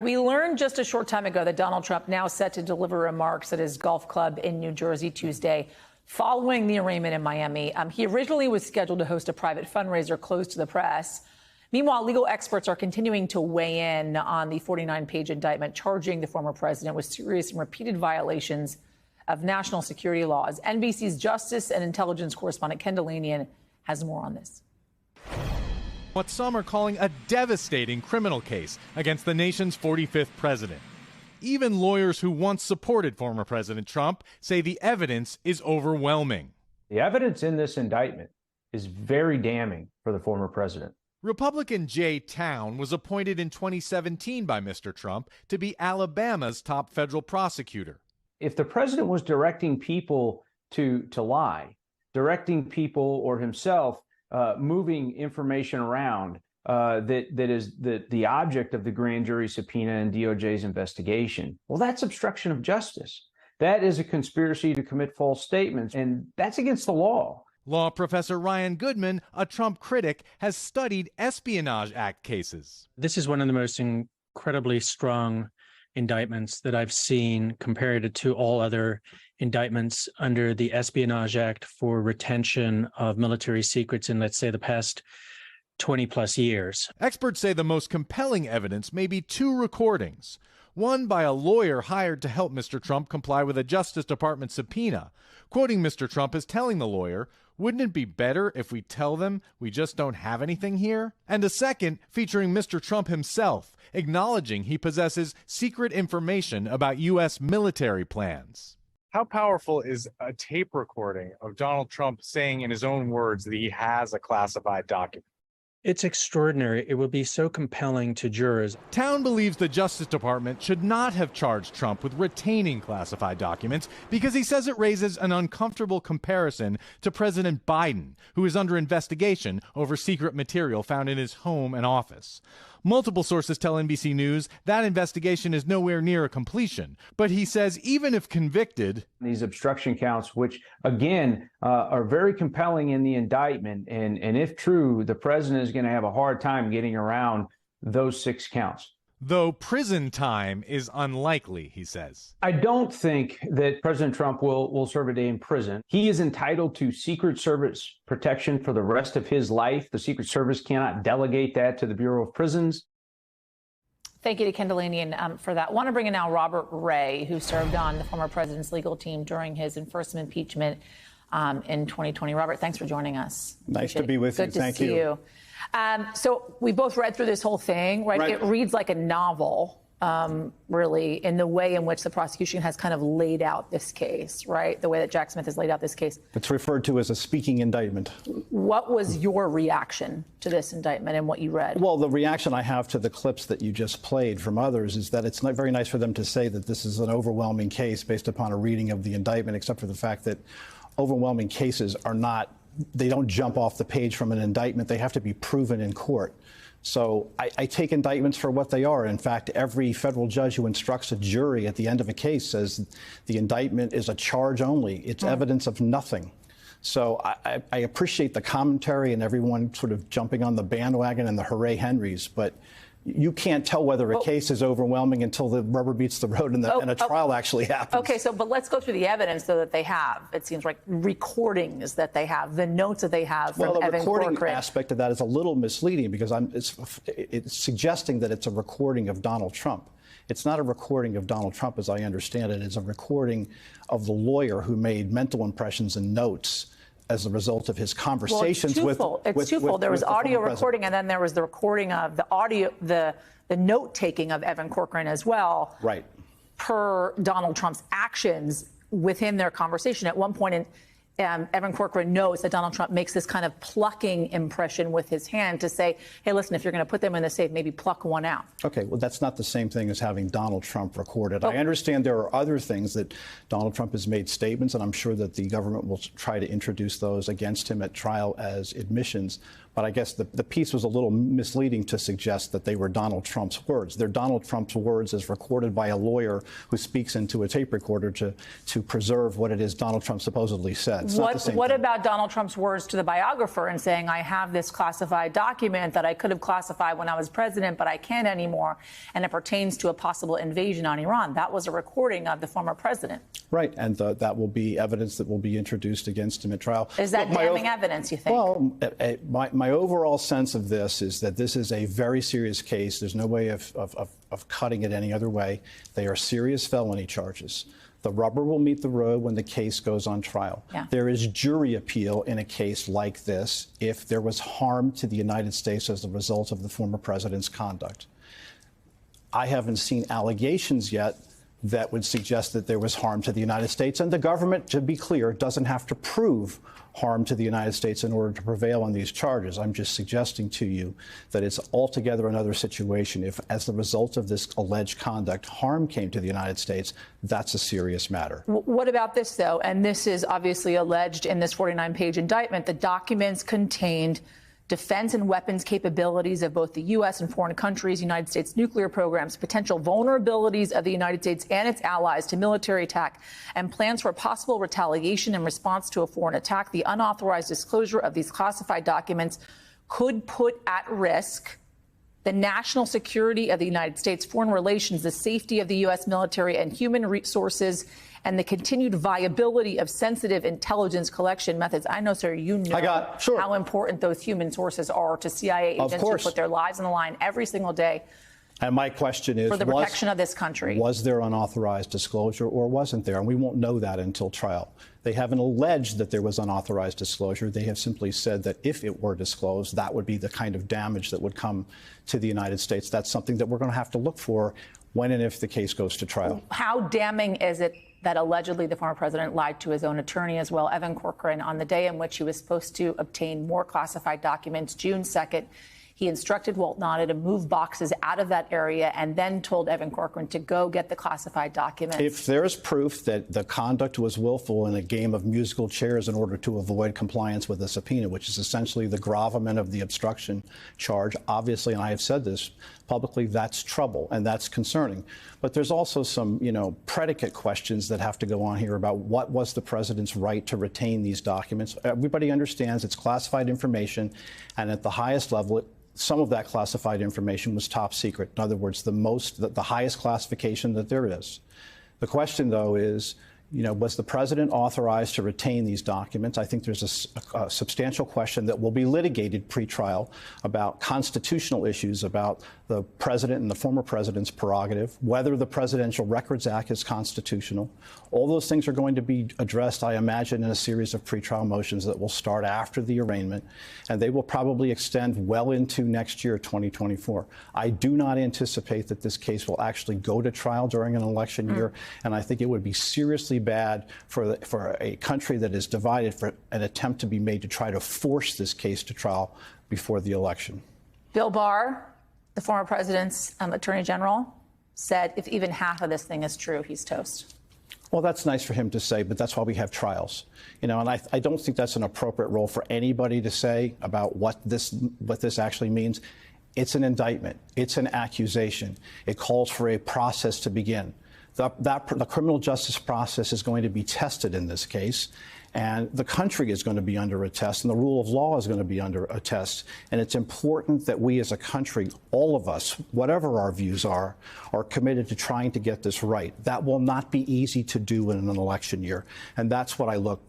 We learned just a short time ago that Donald Trump now set to deliver remarks at his golf club in New Jersey Tuesday following the arraignment in Miami. He originally was scheduled to host a private fundraiser closed to the press. Meanwhile, legal experts are continuing to weigh in on the 49-page indictment charging the former president with serious and repeated violations of national security laws. NBC's Justice and Intelligence correspondent Ken Dilanian has more on this. What some are calling a devastating criminal case against the nation's 45th president. Even lawyers who once supported former President Trump say the evidence is overwhelming. The evidence in this indictment is very damning for the former president. Republican Jay Town was appointed in 2017 by Mr. Trump to be Alabama's top federal prosecutor. If the president was directing people to lie, directing people or himself moving information around that is the object of the grand jury subpoena and DOJ's investigation, well, that's obstruction of justice. That is a conspiracy to commit false statements, and that's against the law. Law professor Ryan Goodman, a Trump critic, has studied Espionage Act cases. This is one of the most incredibly strong indictments that I've seen compared to all other indictments under the Espionage Act for retention of military secrets in, let's say, the past 20 plus years. Experts say the most compelling evidence may be two recordings. One by a lawyer hired to help Mr. Trump comply with a Justice Department subpoena. Quoting Mr. Trump as telling the lawyer, "Wouldn't it be better if we tell them we just don't have anything here?" And a second featuring Mr. Trump himself, acknowledging he possesses secret information about U.S. military plans. How powerful is a tape recording of Donald Trump saying in his own words that he has a classified document? It's extraordinary. It will be so compelling to jurors. Town believes the Justice Department should not have charged Trump with retaining classified documents because he says it raises an uncomfortable comparison to President Biden, who is under investigation over secret material found in his home and office. Multiple sources tell NBC News that investigation is nowhere near a completion. But he says even if convicted, these obstruction counts, which again are very compelling in the indictment, and if true, the president is going to have a hard time getting around those 6 counts. Though prison time is unlikely, he says. I don't think that President Trump will serve a day in prison. He is entitled to Secret Service protection for the rest of his life. The Secret Service cannot delegate that to the Bureau of Prisons. Thank you to Ken Dilanian for that. I want to bring in now Robert Ray, who served on the former president's legal team during his first impeachment in 2020. Robert, thanks for joining us. Nice to be with you. Good to see you. So we both read through this whole thing, right? It reads like a novel, really, in the way in which the prosecution has kind of laid out this case, right? The way that Jack Smith has laid out this case. It's referred to as a speaking indictment. What was your reaction to this indictment and what you read? Well, the reaction I have to the clips that you just played from others is that it's not very nice for them to say that this is an overwhelming case based upon a reading of the indictment, except for the fact that overwhelming cases are not, they don't jump off the page from an indictment. They have to be proven in court. So I take indictments for what they are. In fact, every federal judge who instructs a jury at the end of a case says the indictment is a charge only. It's evidence of nothing. So I appreciate the commentary and everyone sort of jumping on the bandwagon and the hooray Henrys, but you can't tell whether a case is overwhelming until the rubber meets the road and a trial actually happens. Okay, but let's go through the evidence, though, that they have. It seems like recordings that they have, the notes that they have from Evan Corcoran. Well, the recording aspect of that is a little misleading because it's suggesting that it's a recording of Donald Trump. It's not a recording of Donald Trump, as I understand it. It's a recording of the lawyer who made mental impressions and notes as a result of his conversations with It's twofold. There was audio recording, and then there was the recording of the audio, the note-taking of Evan Corcoran as well. Right. Per Donald Trump's actions within their conversation. At one point, Evan Corcoran knows that Donald Trump makes this kind of plucking impression with his hand to say, hey, listen, if you're going to put them in the safe, maybe pluck one out. Okay, well, that's not the same thing as having Donald Trump recorded. I understand there are other things that Donald Trump has made statements, and I'm sure that the government will try to introduce those against him at trial as admissions. But I guess the piece was a little misleading to suggest that they were Donald Trump's words. They're Donald Trump's words as recorded by a lawyer who speaks into a tape recorder to preserve what it is Donald Trump supposedly said. It's not the same What thing. about Donald Trump's words to the biographer and saying, I have this classified document that I could have classified when I was president, but I can't anymore, and it pertains to a possible invasion on Iran? That was a recording of the former president. Right, and that will be evidence that will be introduced against him at trial. Is that damning evidence, you think? Well, my overall sense of this is that this is a very serious case. There's no way of cutting it any other way. They are serious felony charges. The rubber will meet the road when the case goes on trial. Yeah. There is jury appeal in a case like this if there was harm to the United States as a result of the former president's conduct. I haven't seen allegations yet that would suggest that there was harm to the United States. And the government, to be clear, doesn't have to prove harm to the United States in order to prevail on these charges. I'm just suggesting to you that it's altogether another situation. If, as the result of this alleged conduct, harm came to the United States, that's a serious matter. What about this, though? And this is obviously alleged in this 49-page indictment. The documents contained defense and weapons capabilities of both the U.S. and foreign countries, United States nuclear programs, potential vulnerabilities of the United States and its allies to military attack, and plans for possible retaliation in response to a foreign attack. The unauthorized disclosure of these classified documents could put at risk the national security of the United States, foreign relations, the safety of the U.S. military and human resources, and the continued viability of sensitive intelligence collection methods. I know, sir, you know how important those human sources are to CIA agents who put their lives on the line every single day. And my question is, for the protection of this country. Was there unauthorized disclosure or wasn't there? And we won't know that until trial. They haven't alleged that there was unauthorized disclosure. They have simply said that if it were disclosed, that would be the kind of damage that would come to the United States. That's something that we're going to have to look for when and if the case goes to trial. How damning is it that allegedly the former president lied to his own attorney as well, Evan Corcoran, on the day in which he was supposed to obtain more classified documents, June 2nd? He instructed Walt Nauta to move boxes out of that area and then told Evan Corcoran to go get the classified documents. If there is proof that the conduct was willful in a game of musical chairs in order to avoid compliance with a subpoena, which is essentially the gravamen of the obstruction charge, obviously, and I have said this publicly, that's trouble and that's concerning. But there's also some, predicate questions that have to go on here about what was the president's right to retain these documents. Everybody understands it's classified information, and at the highest level, some of that classified information was top secret. In other words, the highest classification that there is. The question, though, is, was the president authorized to retain these documents? I think there's a substantial question that will be litigated pre-trial about constitutional issues about the president and the former president's prerogative, whether the Presidential Records Act is constitutional. All those things are going to be addressed, I imagine, in a series of pre-trial motions that will start after the arraignment, and they will probably extend well into next year, 2024. I do not anticipate that this case will actually go to trial during an election year, and I think it would be seriously bad for a country that is divided for an attempt to be made to try to force this case to trial before the election. Bill Barr, the former president's attorney general, said if even half of this thing is true, he's toast. Well, that's nice for him to say, but that's why we have trials. And I don't think that's an appropriate role for anybody to say about what this actually means. It's an indictment. It's an accusation. It calls for a process to begin. The criminal justice process is going to be tested in this case, and the country is going to be under a test, and the rule of law is going to be under a test. And it's important that we as a country, all of us, whatever our views are committed to trying to get this right. That will not be easy to do in an election year, and that's what I look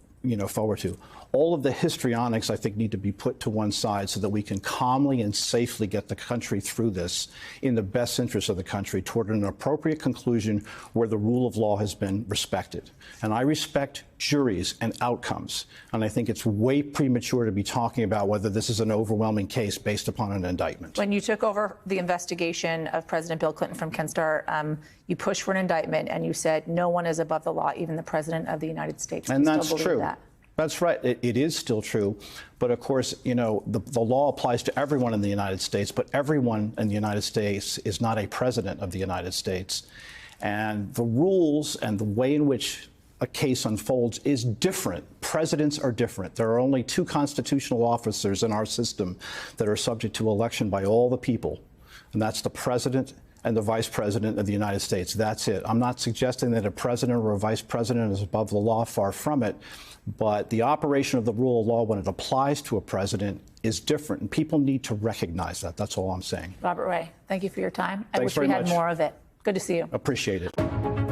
forward to. All of the histrionics, I think, need to be put to one side so that we can calmly and safely get the country through this in the best interest of the country toward an appropriate conclusion where the rule of law has been respected. And I respect juries and outcomes. And I think it's way premature to be talking about whether this is an overwhelming case based upon an indictment. When you took over the investigation of President Bill Clinton from Ken Starr, you pushed for an indictment and you said no one is above the law, even the president of the United States. And that's still believe true. That? That's right. It is still true. But of course, the law applies to everyone in the United States, but everyone in the United States is not a president of the United States. And the rules and the way in which a case unfolds is different. Presidents are different. There are only two constitutional officers in our system that are subject to election by all the people, and that's the president and the Vice President of the United States. That's it. I'm not suggesting that a president or a vice president is above the law, far from it. But the operation of the rule of law when it applies to a president is different, and people need to recognize that. That's all I'm saying. Robert Ray, thank you for your time. I Thanks wish we very had much. more of it. Good to see you. Appreciate it.